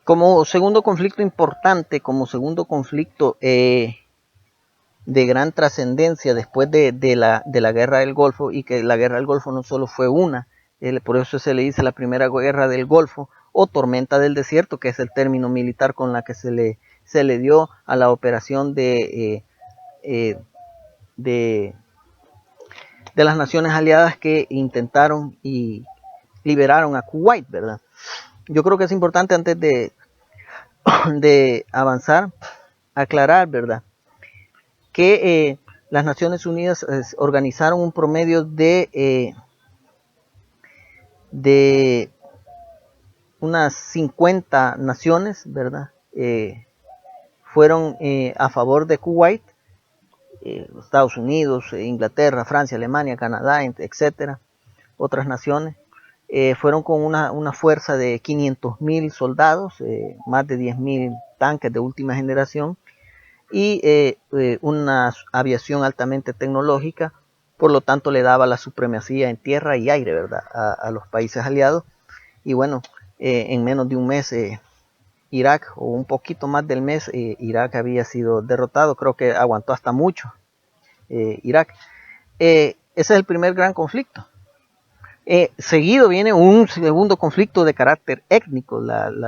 Como segundo conflicto importante, como segundo conflicto de gran trascendencia después de la guerra del Golfo, y que la guerra del Golfo no solo fue una, por eso se le dice la primera guerra del Golfo o tormenta del desierto, que es el término militar con la que se le dio a la operación de las naciones aliadas que intentaron y liberaron a Kuwait, ¿verdad? Yo creo que es importante antes de avanzar, aclarar, ¿verdad?, que las Naciones Unidas organizaron un promedio de unas 50 naciones, ¿verdad? Fueron a favor de Kuwait, Estados Unidos, Inglaterra, Francia, Alemania, Canadá, etcétera, otras naciones. Fueron con una fuerza de 500.000 soldados, más de 10.000 tanques de última generación, y una aviación altamente tecnológica. Por lo tanto, le daba la supremacía en tierra y aire, ¿verdad?, a los países aliados. Y bueno, en menos de un mes, Irak, o un poquito más del mes, Irak había sido derrotado. Creo que aguantó hasta mucho Irak. Ese es el primer gran conflicto. Seguido viene un segundo conflicto de carácter étnico,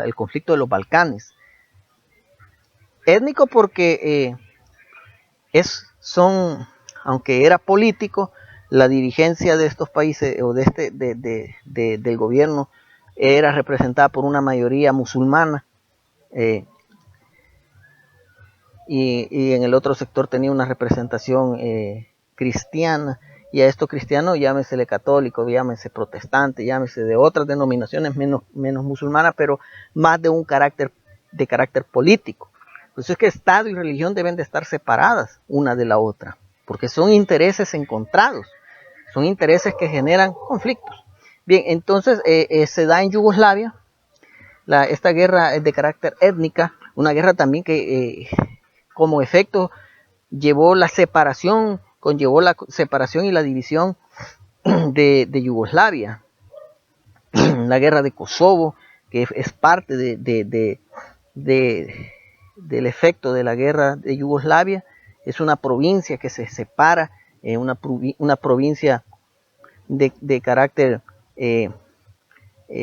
el conflicto de los Balcanes. Étnico porque aunque era político, la dirigencia de estos países o del gobierno era representada por una mayoría musulmana, y en el otro sector tenía una representación cristiana. Y a estos cristianos, llámesele católico, llámese protestante, llámese de otras denominaciones menos musulmanas, pero más de carácter político. Por eso es que Estado y religión deben de estar separadas una de la otra, porque son intereses encontrados, son intereses que generan conflictos. Bien, entonces se da en Yugoslavia esta guerra de carácter étnica, una guerra también que como efecto conllevó la separación y la división de Yugoslavia. La guerra de Kosovo, que es parte del efecto de la guerra de Yugoslavia, es una provincia que se separa, una provincia de carácter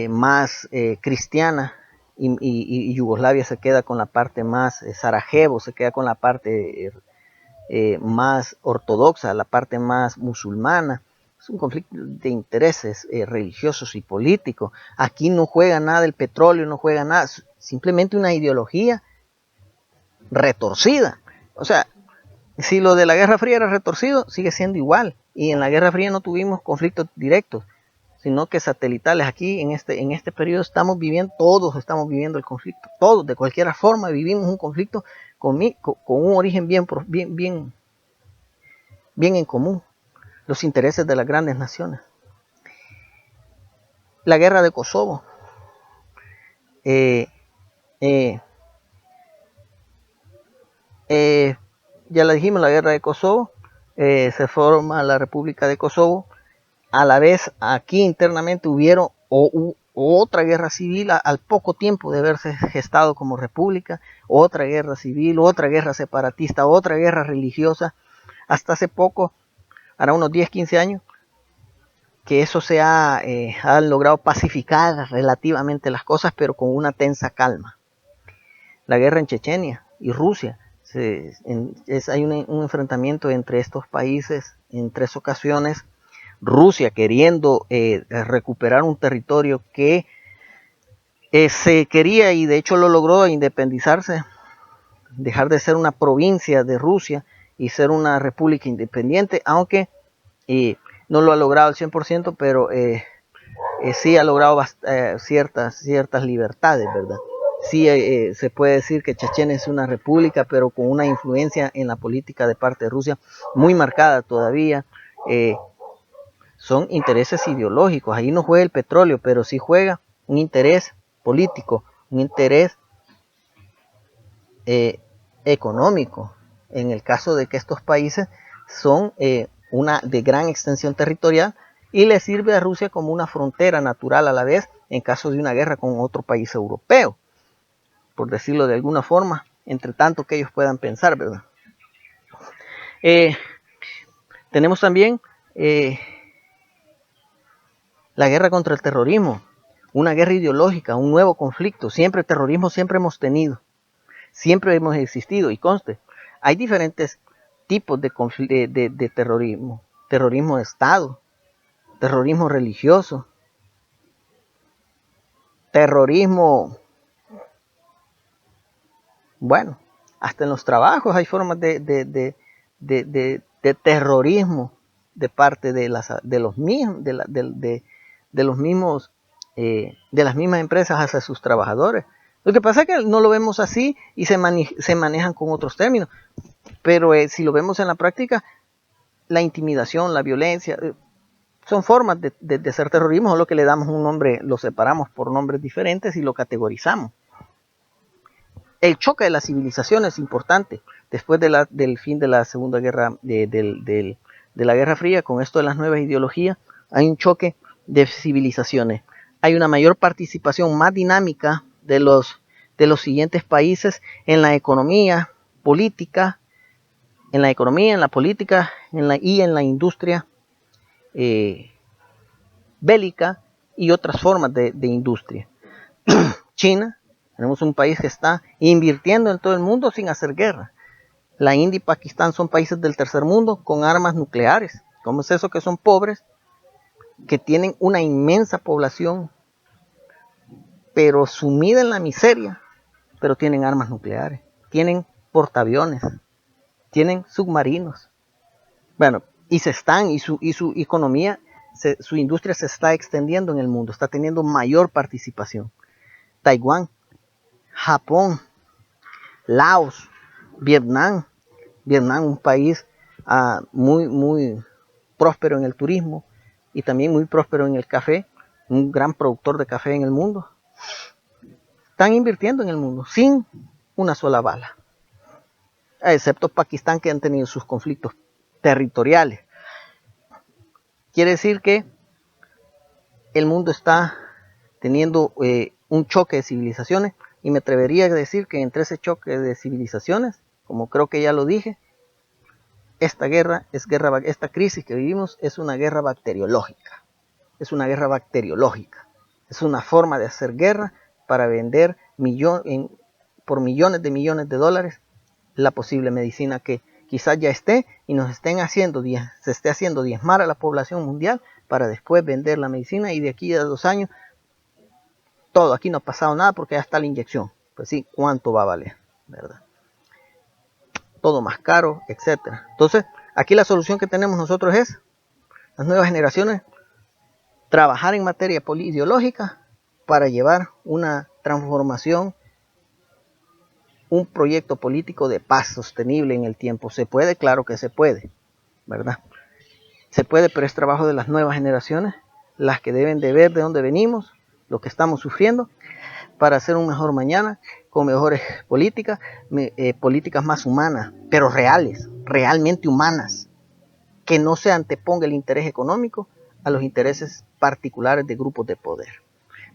más cristiana, y Yugoslavia se queda con la parte más, Sarajevo se queda con la parte más ortodoxa, la parte más musulmana. Es un conflicto de intereses religiosos y políticos. Aquí no juega nada el petróleo, no juega nada, simplemente una ideología retorcida. O sea, si lo de la Guerra Fría era retorcido, sigue siendo igual. Y en la Guerra Fría no tuvimos conflictos directos, sino que satelitales. Aquí en este periodo todos estamos viviendo el conflicto. Todos, de cualquier forma, vivimos un conflicto con un origen bien en común: los intereses de las grandes naciones. La guerra de Kosovo. Ya la dijimos, la guerra de Kosovo. Se forma la República de Kosovo. A la vez, aquí internamente hubieron otra guerra civil al poco tiempo de haberse gestado como república, otra guerra civil, otra guerra separatista, otra guerra religiosa. Hasta hace poco, hará unos 10-15 años, que eso se ha logrado pacificar relativamente las cosas, pero con una tensa calma. La guerra en Chechenia y Rusia. Hay un enfrentamiento entre estos países en 3 ocasiones. Rusia queriendo recuperar un territorio que se quería, y de hecho lo logró, independizarse, dejar de ser una provincia de Rusia y ser una república independiente, aunque no lo ha logrado al 100%, pero sí ha logrado ciertas libertades, ¿verdad? Sí, se puede decir que Chechenia es una república, pero con una influencia en la política de parte de Rusia muy marcada todavía. Son intereses ideológicos. Ahí no juega el petróleo, pero sí juega un interés político, un interés económico, en el caso de que estos países son una de gran extensión territorial y le sirve a Rusia como una frontera natural a la vez en caso de una guerra con otro país europeo. por decirlo de alguna forma, entre tanto que ellos puedan pensar, ¿verdad? Tenemos también la guerra contra el terrorismo, una guerra ideológica, un nuevo conflicto. Siempre terrorismo, siempre hemos tenido, siempre hemos existido, y conste, hay diferentes tipos de terrorismo. Terrorismo de Estado, terrorismo religioso, terrorismo, bueno, hasta en los trabajos hay formas de terrorismo de parte de los mismos, de los mismos, de las mismas empresas hacia sus trabajadores. Lo que pasa es que no lo vemos así y se manejan con otros términos, pero si lo vemos en la práctica, la intimidación, la violencia, son formas de ser terrorismo, solo que le damos un nombre, lo separamos por nombres diferentes y lo categorizamos. El choque de las civilizaciones es importante. Después del fin de la Segunda Guerra, de la Guerra Fría, con esto de las nuevas ideologías, hay un choque de civilizaciones. Hay una mayor participación, más dinámica de los siguientes países en la economía, política, en la política y en la industria bélica y otras formas de industria. China, tenemos un país que está invirtiendo en todo el mundo sin hacer guerra. La India y Pakistán son países del tercer mundo con armas nucleares. ¿Cómo es eso que son pobres? Que tienen una inmensa población, pero sumida en la miseria, pero tienen armas nucleares, tienen portaaviones, tienen submarinos. Bueno, y su economía, su industria se está extendiendo en el mundo, está teniendo mayor participación. Taiwán, Japón, Laos, Vietnam, un país muy próspero en el turismo y también muy próspero en el café, un gran productor de café en el mundo. Están invirtiendo en el mundo sin una sola bala, excepto Pakistán, que han tenido sus conflictos territoriales. Quiere decir que el mundo está teniendo un choque de civilizaciones, y me atrevería a decir que entre ese choque de civilizaciones, como creo que ya lo dije, esta crisis que vivimos es una guerra bacteriológica. Es una guerra bacteriológica. Es una forma de hacer guerra para vender por millones de dólares la posible medicina que quizás ya esté y se esté haciendo diezmar a la población mundial para después vender la medicina, y de aquí a 2 años todo, aquí no ha pasado nada porque ya está la inyección. Pues sí, ¿cuánto va a valer? ¿Verdad? Todo más caro, etcétera. Entonces, aquí la solución que tenemos nosotros es, las nuevas generaciones, trabajar en materia ideológica para llevar una transformación, un proyecto político de paz sostenible en el tiempo. ¿Se puede? Claro que se puede, ¿verdad? Se puede, pero es trabajo de las nuevas generaciones, las que deben de ver de dónde venimos, lo que estamos sufriendo, para hacer un mejor mañana, con mejores políticas, políticas más humanas, pero reales, realmente humanas, que no se anteponga el interés económico a los intereses particulares de grupos de poder.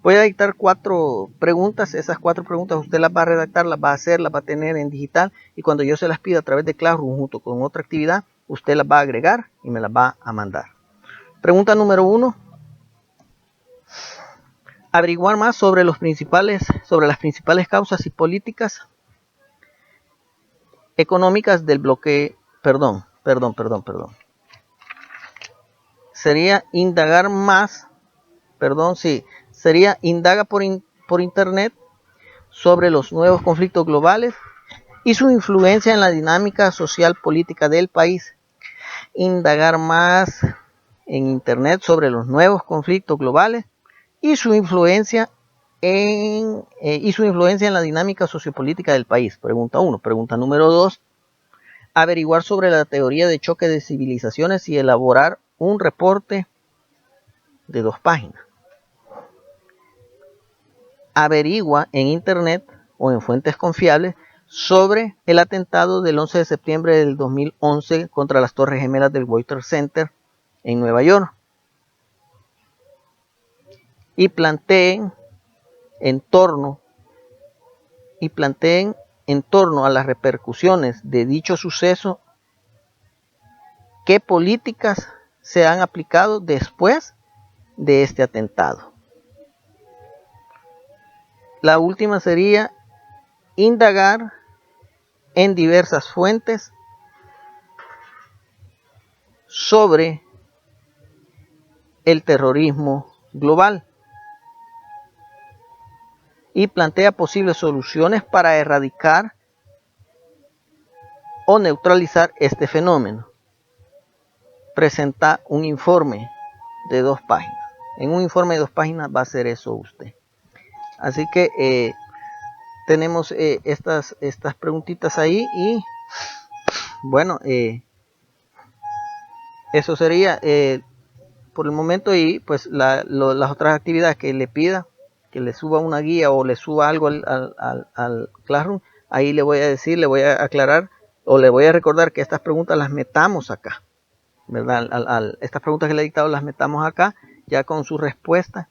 Voy a dictar 4 preguntas, esas 4 preguntas usted las va a redactar, las va a hacer, las va a tener en digital, y cuando yo se las pida a través de Classroom junto con otra actividad, usted las va a agregar y me las va a mandar. Pregunta número 1. Averiguar más sobre las principales causas y políticas económicas del bloque, sería indagar más, indaga por internet sobre los nuevos conflictos globales y su influencia en la dinámica social política del país. Indagar más en internet sobre los nuevos conflictos globales y su influencia en la dinámica sociopolítica del país. Pregunta 1. Pregunta número 2. Averiguar sobre la teoría de choque de civilizaciones y elaborar un reporte de 2 páginas. Averigua en internet o en fuentes confiables sobre el atentado del 11 de septiembre del 2011 contra las Torres Gemelas del World Trade Center en Nueva York. Y planteen en torno y planteen en torno a las repercusiones de dicho suceso qué políticas se han aplicado después de este atentado. La última sería indagar en diversas fuentes sobre el terrorismo global y plantea posibles soluciones para erradicar o neutralizar este fenómeno. Presenta un informe de 2 páginas. En un informe de 2 páginas va a hacer eso usted. Así que tenemos estas preguntitas ahí y bueno, eso sería por el momento. Y pues las otras actividades que le pida, que le suba una guía o le suba algo al Classroom, ahí le voy a decir, le voy a aclarar o le voy a recordar que estas preguntas las metamos acá, ¿verdad? Estas preguntas que le he dictado las metamos acá ya con su respuesta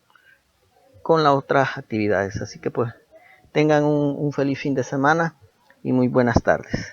con las otras actividades. Así que pues tengan un feliz fin de semana y muy buenas tardes.